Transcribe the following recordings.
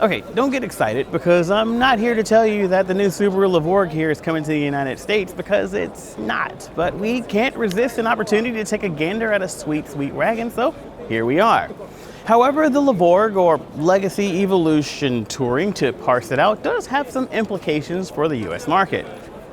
Okay, don't get excited because I'm not here to tell you that the new Subaru Levorg here is coming to the United States, because it's not. But we can't resist an opportunity to take a gander at a sweet, sweet wagon, so here we are. However, the Levorg, or Legacy Evolution Touring to parse it out, does have some implications for the US market.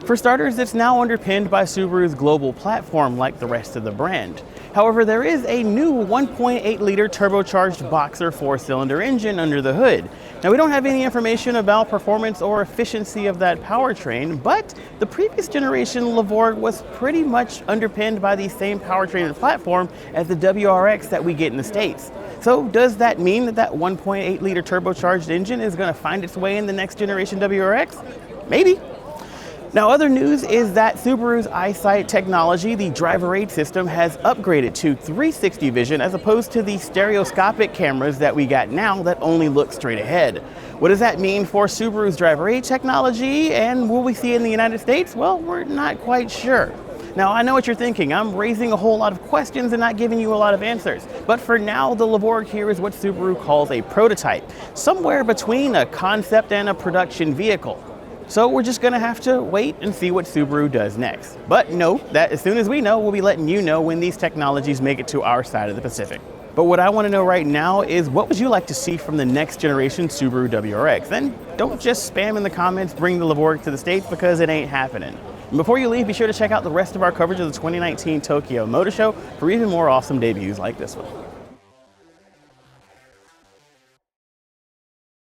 For starters, it's now underpinned by Subaru's global platform like the rest of the brand. However, there is a new 1.8-liter turbocharged boxer 4-cylinder engine under the hood. Now, we don't have any information about performance or efficiency of that powertrain, but the previous generation Levorg was pretty much underpinned by the same powertrain and platform as the WRX that we get in the States. So does that mean that 1.8-liter turbocharged engine is going to find its way in the next generation WRX? Maybe. Now, other news is that Subaru's Eyesight technology, the driver aid system, has upgraded to 360 vision as opposed to the stereoscopic cameras that we got now that only look straight ahead. What does that mean for Subaru's driver aid technology, and will we see it in the United States? Well, we're not quite sure. Now, I know what you're thinking. I'm raising a whole lot of questions and not giving you a lot of answers. But for now, the Levorg here is what Subaru calls a prototype, somewhere between a concept and a production vehicle. So we're just gonna have to wait and see what Subaru does next. But know that as soon as we know, we'll be letting you know when these technologies make it to our side of the Pacific. But what I wanna know right now is, what would you like to see from the next generation Subaru WRX? And don't just spam in the comments, bring the Levorg to the States, because it ain't happening. And before you leave, be sure to check out the rest of our coverage of the 2019 Tokyo Motor Show for even more awesome debuts like this one.